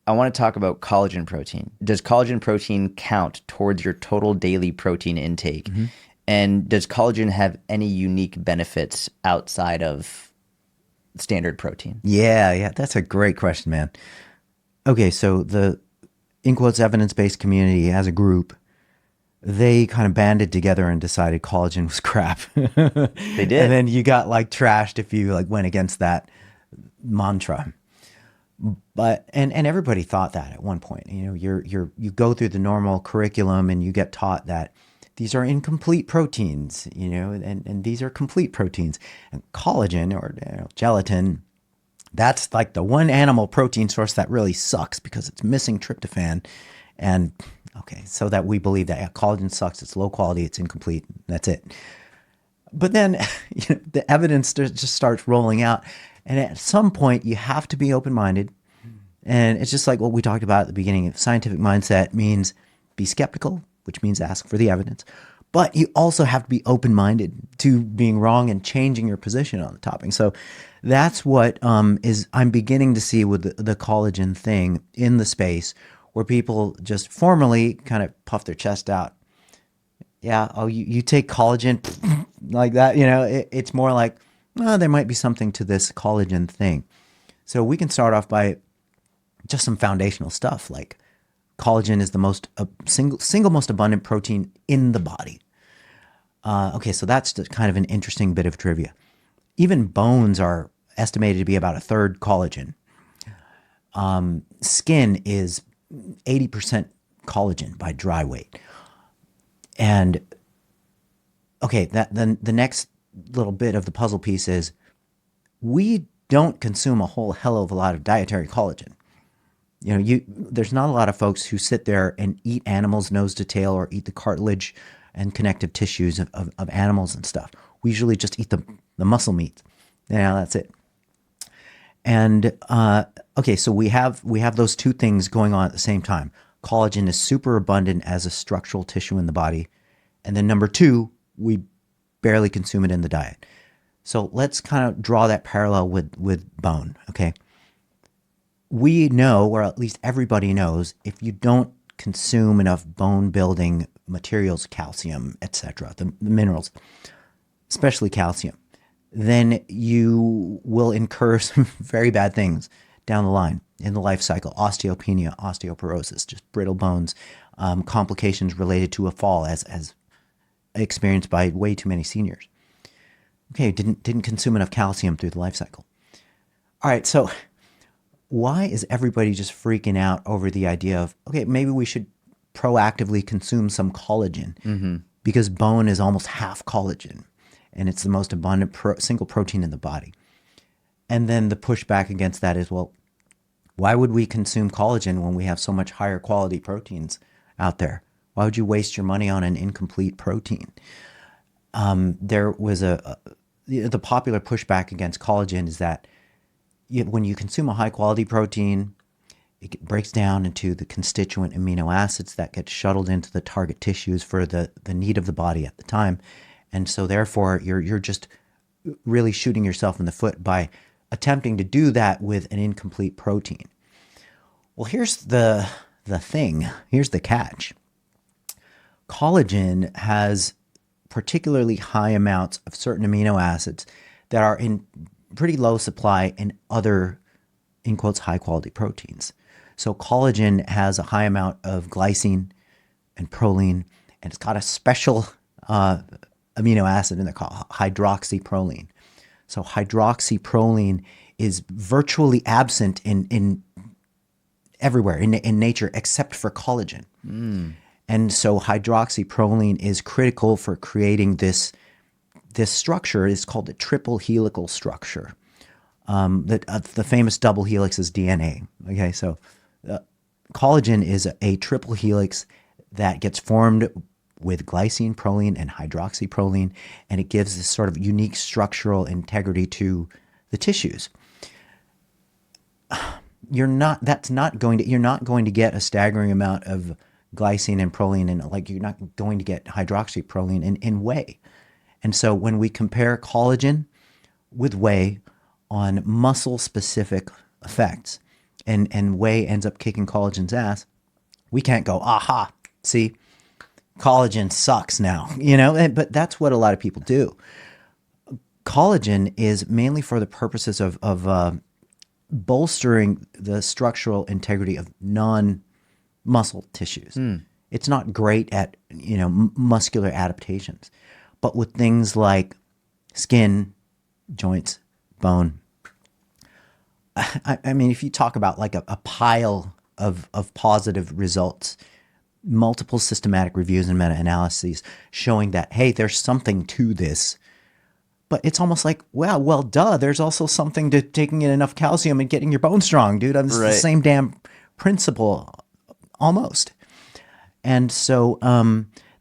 I want to talk about collagen protein. Does collagen protein count towards your total daily protein intake? Hmm. And does collagen have any unique benefits outside of standard protein? Yeah, that's a great question, man. Okay, so the in quotes evidence-based community as a group, they kind of banded together and decided collagen was crap. They And did. then you got like trashed if you like went against that mantra. But and everybody thought that at one point. You know, you go through the normal curriculum and you get taught that these are incomplete proteins, you know, and these are complete proteins. And collagen or gelatin, that's like the one animal protein source that really sucks because it's missing tryptophan. And okay, so that we believe that collagen sucks, it's low quality, it's incomplete, that's it. But then the evidence just starts rolling out. And at some point, you have to be open minded. And it's just like what we talked about at the beginning. Scientific mindset means be skeptical, which means ask for the evidence. But you also have to be open minded to being wrong and changing your position on the topic. So that's what is I'm beginning to see with the collagen thing in the space where people just formally kind of puff their chest out. Yeah, oh, you take collagen like that, it's more like, oh, there might be something to this collagen thing. So we can start off by just some foundational stuff like collagen is the single most abundant protein in the body. Okay, so that's kind of an interesting bit of trivia. Even bones are estimated to be about a third collagen. Skin is 80% collagen by dry weight. And okay, that then the next little bit of the puzzle piece is we don't consume a whole hell of a lot of dietary collagen. There's not a lot of folks who sit there and eat animals nose to tail or eat the cartilage and connective tissues of animals and stuff. We usually just eat the muscle meat. Yeah, that's it. And okay, so we have those two things going on at the same time. Collagen is super abundant as a structural tissue in the body. And then number two, we barely consume it in the diet. So let's kind of draw that parallel with bone, okay? We know, or at least everybody knows, if you don't consume enough bone building materials, calcium, etc., the minerals, especially calcium, then you will incur some very bad things down the line in the life cycle. Osteopenia, osteoporosis, just brittle bones, complications related to a fall as experienced by way too many seniors. Okay, didn't consume enough calcium through the life cycle. All right, so why is everybody just freaking out over the idea of, okay, maybe we should proactively consume some collagen because bone is almost half collagen and it's the most abundant single protein in the body. And then the pushback against that is, well, why would we consume collagen when we have so much higher quality proteins out there? Why would you waste your money on an incomplete protein? There was the popular pushback against collagen is that when you consume a high quality protein, it breaks down into the constituent amino acids that get shuttled into the target tissues for the need of the body at the time. And so therefore you're just really shooting yourself in the foot by attempting to do that with an incomplete protein. Well, here's the thing. Here's the catch. Collagen has particularly high amounts of certain amino acids that are in pretty low supply in other, in quotes, high quality proteins. So collagen has a high amount of glycine and proline, and it's got a special amino acid in there called hydroxyproline. So hydroxyproline is virtually absent in everywhere in nature except for collagen. And so hydroxyproline is critical for creating this structure. It's called the triple helical structure. The famous double helix is DNA. Okay, so collagen is a triple helix that gets formed with glycine, proline, and hydroxyproline, and it gives this sort of unique structural integrity to the tissues. You're not going to get a staggering amount of glycine and proline, and like you're not going to get hydroxyproline in whey. And so when we compare collagen with whey on muscle specific effects, and whey ends up kicking collagen's ass, we can't go, aha, see, collagen sucks now, but that's what a lot of people do. Collagen is mainly for the purposes of bolstering the structural integrity of non-muscle tissues. It's not great at, muscular adaptations, but with things like skin, joints, bone. I mean, if you talk about like a pile of positive results, multiple systematic reviews and meta-analyses showing that, hey, there's something to this. But it's almost like, well, duh, there's also something to taking in enough calcium and getting your bone strong, dude. It's the same damn principle, almost. And so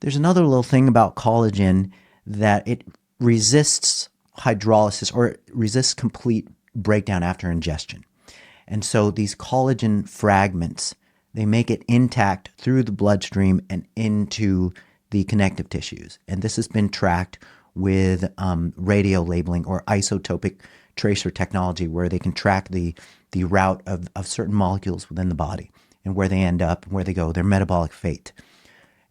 there's another little thing about collagen that it resists hydrolysis or resists complete breakdown after ingestion. And so these collagen fragments, they make it intact through the bloodstream and into the connective tissues. And this has been tracked with radio labeling or isotopic tracer technology, where they can track the route of certain molecules within the body and where they end up, where they go, their metabolic fate.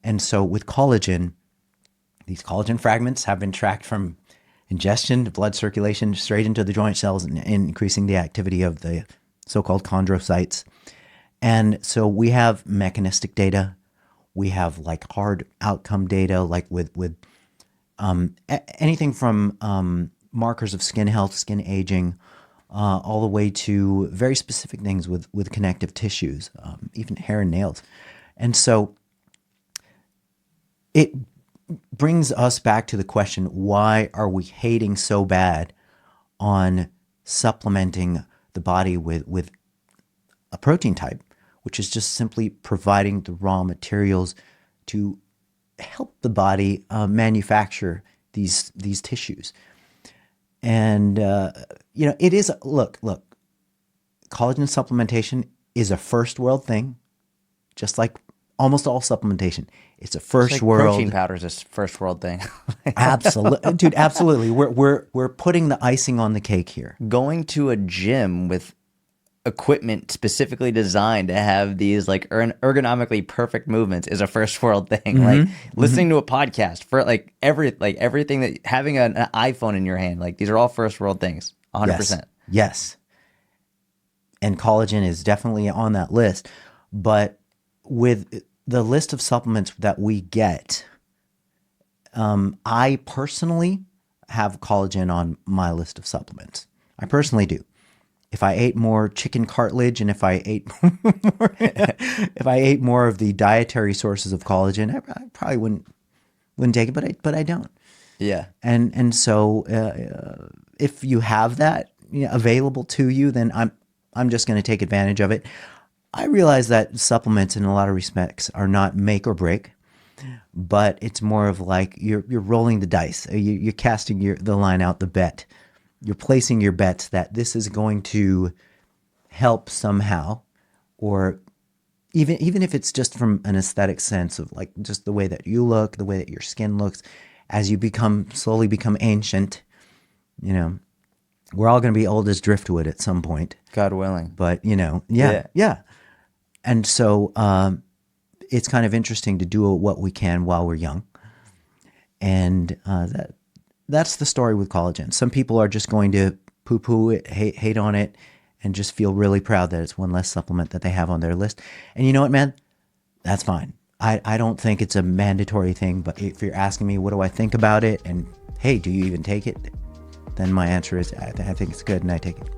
And so with collagen, these collagen fragments have been tracked from ingestion to blood circulation straight into the joint cells and increasing the activity of the so-called chondrocytes. And so we have mechanistic data. We have like hard outcome data, like with anything from markers of skin health, skin aging, all the way to very specific things with connective tissues, even hair and nails. And so it brings us back to the question, why are we hating so bad on supplementing the body with a protein type, which is just simply providing the raw materials to help the body manufacture these tissues. And it is look, collagen supplementation is a first world thing, just like almost all supplementation. It's a first world. Protein powder is a first world thing. Absolutely, dude. Absolutely. We're putting the icing on the cake here. Going to a gym with equipment specifically designed to have these like ergonomically perfect movements is a first world thing. Mm-hmm. Like listening to a podcast for everything that having an iPhone in your hand, like these are all first world things. 100%. Yes. And collagen is definitely on that list, but with the list of supplements that we get, I personally have collagen on my list of supplements. I personally do. If I ate more chicken cartilage and if I ate more of the dietary sources of collagen, I probably wouldn't take it, but I don't. Yeah. And so if you have that available to you, then I'm just going to take advantage of it. I realize that supplements in a lot of respects are not make or break, but it's more of like you're rolling the dice. You're casting the line out, the bet. You're placing your bets that this is going to help somehow, or even if it's just from an aesthetic sense of like just the way that you look, the way that your skin looks, as you slowly become ancient, we're all going to be old as driftwood at some point. God willing. But, yeah. And so it's kind of interesting to do what we can while we're young. And that's the story with collagen. Some people are just going to poo-poo it, hate on it, and just feel really proud that it's one less supplement that they have on their list. And you know what, man? That's fine. I don't think it's a mandatory thing, but if you're asking me what do I think about it and, hey, do you even take it? Then my answer is I think it's good and I take it.